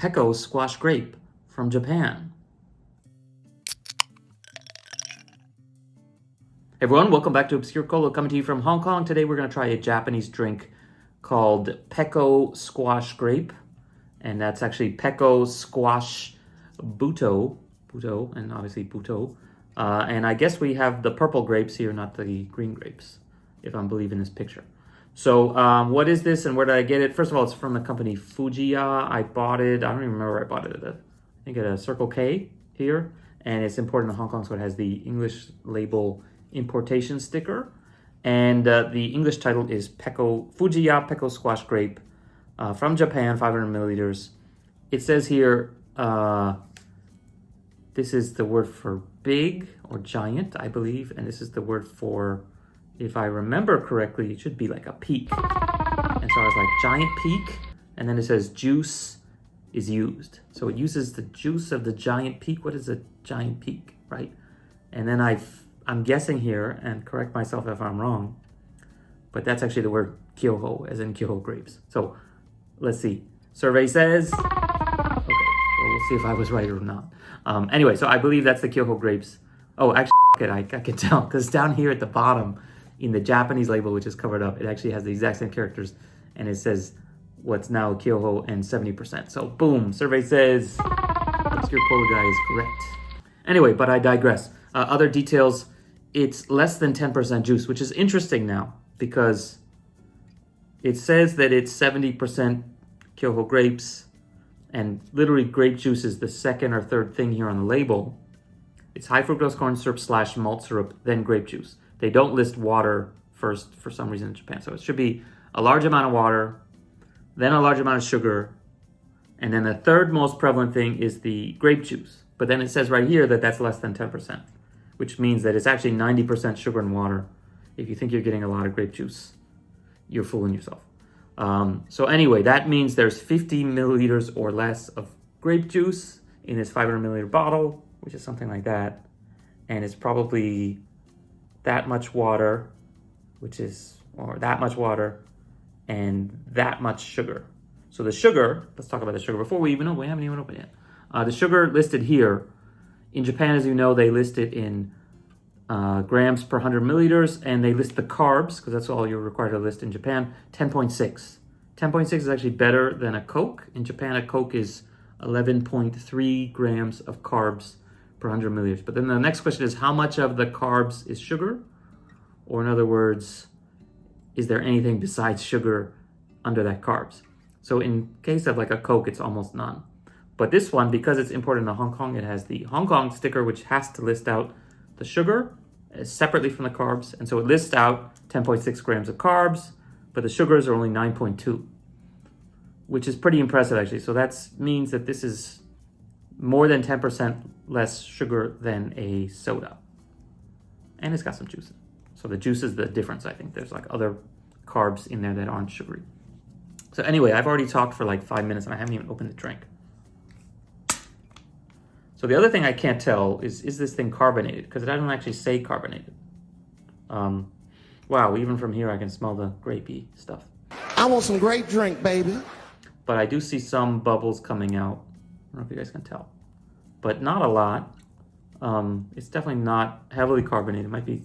Peko squash grape from Japan. Hey everyone, welcome back to Obscure Cola, coming to you from Hong Kong. Today we're going to try a Japanese drink called Peko squash grape. And that's actually Peko squash buto, and obviously buto. And I guess we have the purple grapes here, not the green grapes, if I'm believing this picture. So what is this and where did I get it? First of all, it's from the company Fujiya. I bought it, I don't even remember where I bought it I think at a Circle K here. And it's imported in Hong Kong, so it has the English label importation sticker. And the English title is Fujiya Peko Squash Grape from Japan, 500 milliliters. It says here, this is the word for big or giant, I believe. And this is the word for, if I remember correctly, it should be like a peak. And so I was like, giant peak. And then it says juice is used. So it uses the juice of the giant peak. What is a giant peak, right? And then I'm guessing here, and correct myself if I'm wrong, but that's actually the word Kyoho, as in Kyoho grapes. So let's see. Survey says, okay, well, we'll see if I was right or not. Anyway, so I believe that's the Kyoho grapes. Oh, actually, I can tell, because down here at the bottom, in the Japanese label, which is covered up, it actually has the exact same characters, and it says what's now Kyoho and 70%. So boom, survey says Obscure Cola guy is correct. Anyway, but I digress. Other details, it's less than 10% juice, which is interesting now because it says that it's 70% Kyoho grapes, and literally grape juice is the second or third thing here on the label. It's high fructose corn syrup / malt syrup, then grape juice. They don't list water first for some reason in Japan. So it should be a large amount of water, then a large amount of sugar, and then the third most prevalent thing is the grape juice. But then it says right here that that's less than 10%, which means that it's actually 90% sugar and water. If you think you're getting a lot of grape juice, you're fooling yourself. So anyway, that means there's 50 milliliters or less of grape juice in this 500 milliliter bottle, which is something like that. And it's probably that much water, or that much water and that much sugar. So the sugar, let's talk about the sugar before we haven't even opened it yet. The sugar listed here, in Japan, as you know, they list it in grams per 100 milliliters, and they list the carbs, because that's all you're required to list in Japan, 10.6. 10.6 is actually better than a Coke. In Japan, a Coke is 11.3 grams of carbs per 100 milliliters. But then the next question is, how much of the carbs is sugar? Or in other words, is there anything besides sugar under that carbs? So in case of like a Coke, it's almost none. But this one, because it's imported into Hong Kong, it has the Hong Kong sticker, which has to list out the sugar separately from the carbs. And so it lists out 10.6 grams of carbs, but the sugars are only 9.2, which is pretty impressive, actually. So that means that this is more than 10% less sugar than a soda. And it's got some juice in it. So the juice is the difference, I think. There's like other carbs in there that aren't sugary. So anyway, I've already talked for like 5 minutes and I haven't even opened the drink. So the other thing I can't tell is this thing carbonated? Because it doesn't actually say carbonated. Wow, even from here I can smell the grapey stuff. I want some grape drink, baby. But I do see some bubbles coming out. I don't know if you guys can tell. But not a lot. It's definitely not heavily carbonated. It might be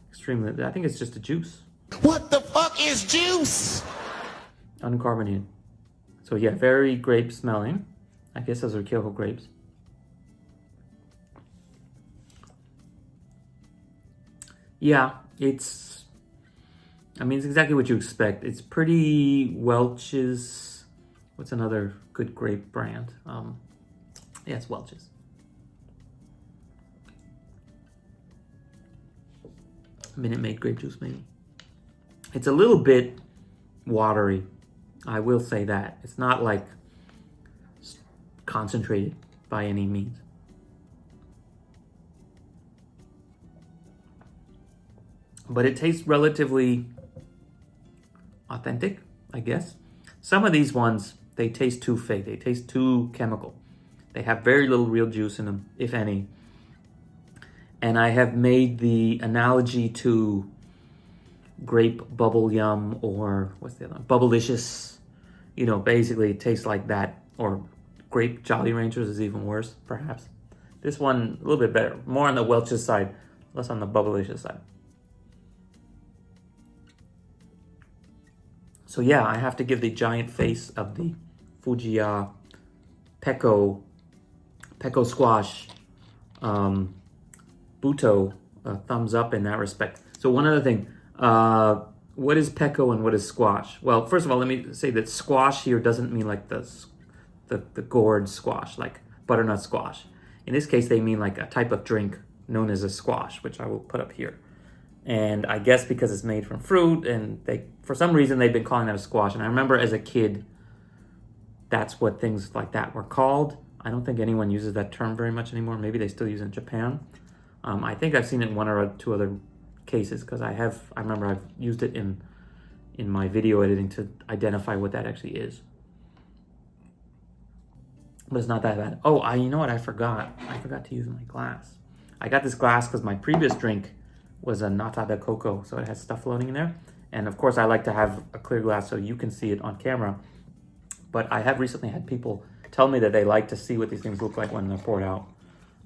extremely, I think it's just a juice. What the fuck is juice? Uncarbonated. So yeah, very grape smelling. I guess those are Kyoho grapes. Yeah, it's exactly what you expect. It's pretty Welch's. What's another good grape brand? Yeah, it's Welch's. Minute Maid grape juice, maybe. It's a little bit watery. I will say that. It's not like concentrated by any means. But it tastes relatively authentic, I guess. Some of these ones, they taste too fake. They taste too chemical. They have very little real juice in them, if any. And I have made the analogy to grape bubble yum, or what's the other one? Bubblicious. You know, basically it tastes like that, or Grape Jolly Ranchers is even worse, perhaps. This one, a little bit better. More on the Welch's side, less on the Bubblicious side. So yeah, I have to give the giant face of the Fujiya Peko Squash Buto a thumbs up in that respect. So one other thing, what is Peko and what is squash? Well, first of all, let me say that squash here doesn't mean like the gourd squash, like butternut squash. In this case, they mean like a type of drink known as a squash, which I will put up here. And I guess because it's made from fruit, and for some reason they've been calling that a squash. And I remember as a kid, that's what things like that were called. I don't think anyone uses that term very much anymore. Maybe they still use it in Japan. I think I've seen it in one or two other cases because I remember I've used it in my video editing to identify what that actually is. But it's not that bad. Oh, you know what? I forgot to use my glass. I got this glass because my previous drink was a nata de coco, so it has stuff floating in there. And of course, I like to have a clear glass so you can see it on camera. But I have recently had people tell me that they like to see what these things look like when they're poured out.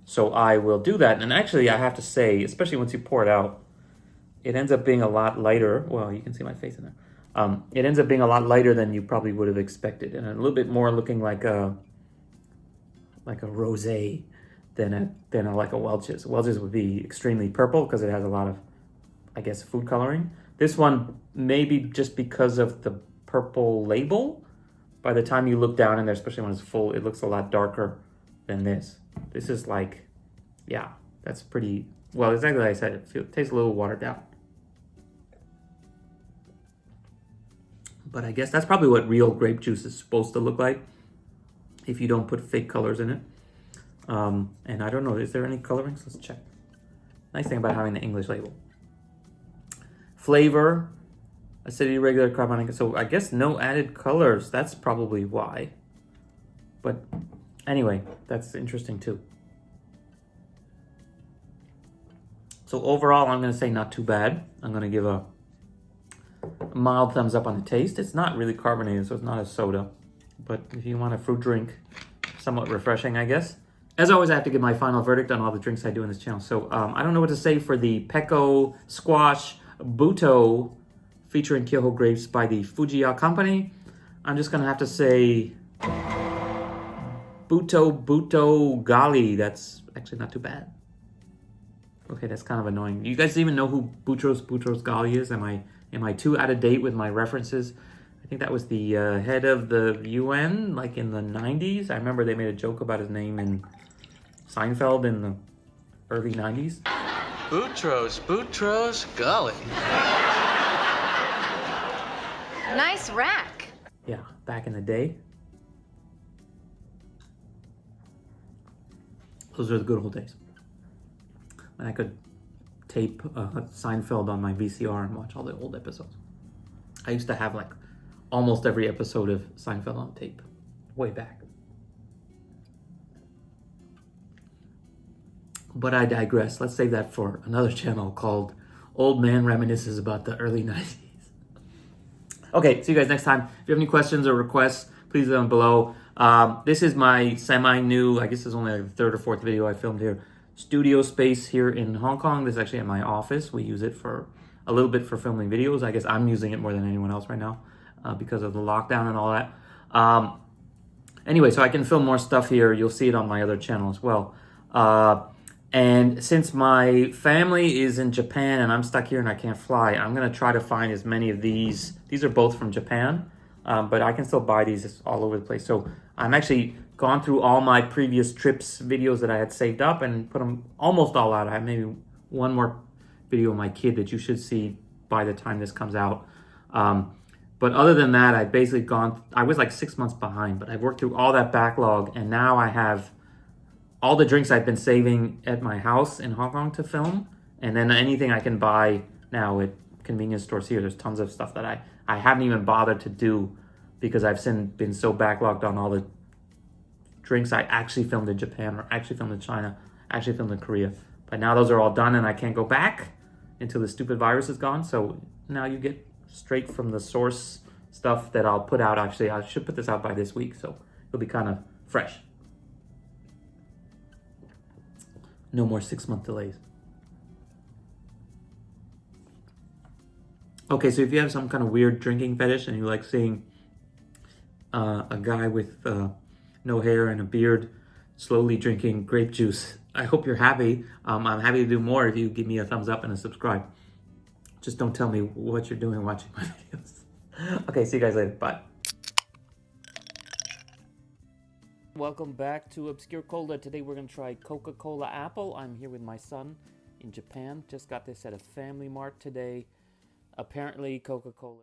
So I will do that. And actually, I have to say, especially once you pour it out, it ends up being a lot lighter. Well, you can see my face in there. It ends up being a lot lighter than you probably would have expected, and a little bit more looking like a rosé than like a Welch's. Welch's would be extremely purple because it has a lot of, I guess, food coloring. This one, maybe just because of the purple label, by the time you look down in there, especially when it's full, it looks a lot darker than this. This is like, yeah, that's pretty, well, exactly like I said, it tastes a little watered down. But I guess that's probably what real grape juice is supposed to look like if you don't put fake colors in it. And I don't know, is there any colorings? Let's check. Nice thing about having the English label. Flavor, acidity, regular, carbonic. So I guess no added colors. That's probably why. But anyway, that's interesting too. So overall, I'm going to say not too bad. I'm going to give a mild thumbs up on the taste. It's not really carbonated, so it's not a soda. But if you want a fruit drink, somewhat refreshing, I guess. As always, I have to give my final verdict on all the drinks I do in this channel. So I don't know what to say for the Peko Squash Buto featuring Kyoho grapes by the Fujiya company. I'm just going to have to say Buto Gali. That's actually not too bad. Okay, that's kind of annoying. You guys even know who Boutros Ghali is? Am I too out of date with my references? I think that was the head of the UN, like in the 90s. I remember they made a joke about his name in Seinfeld in the early 90s. Boutros Ghali. Nice rack. Yeah, back in the day. Those are the good old days. And I could tape Seinfeld on my VCR and watch all the old episodes. I used to have like almost every episode of Seinfeld on tape, way back. But I digress. Let's save that for another channel called Old Man Reminisces about the early 90s. Okay, see you guys next time. If you have any questions or requests, please leave them below. This is my semi-new, I guess it's only like the third or fourth video I filmed here, studio space here in Hong Kong. This is actually at my office. We use it for a little bit for filming videos. I guess I'm using it more than anyone else right now because of the lockdown and all that. Anyway, so I can film more stuff here. You'll see it on my other channel as well. And since my family is in Japan and I'm stuck here and I can't fly, I'm going to try to find as many of these. These are both from Japan, but I can still buy these all over the place. So I'm actually gone through all my previous trips videos that I had saved up and put them almost all out. I have maybe one more video of my kid that you should see by the time this comes out. But other than that, I've basically I was like 6 months behind, but I've worked through all that backlog and now I have all the drinks I've been saving at my house in Hong Kong to film, and then anything I can buy now at convenience stores here. There's tons of stuff that I haven't even bothered to do because I've been so backlogged on all the drinks I actually filmed in Japan or actually filmed in China, actually filmed in Korea. But now those are all done and I can't go back until the stupid virus is gone. So now you get straight from the source stuff that I'll put out. Actually, I should put this out by this week, so it'll be kind of fresh. No more 6-month delays. Okay, so if you have some kind of weird drinking fetish and you like seeing a guy with no hair and a beard slowly drinking grape juice, I hope you're happy. I'm happy to do more if you give me a thumbs up and a subscribe. Just don't tell me what you're doing watching my videos. Okay, see you guys later. Bye. Welcome back to Obscure Cola. Today we're going to try Coca-Cola Apple. I'm here with my son in Japan. Just got this at a Family Mart today. Apparently Coca-Cola...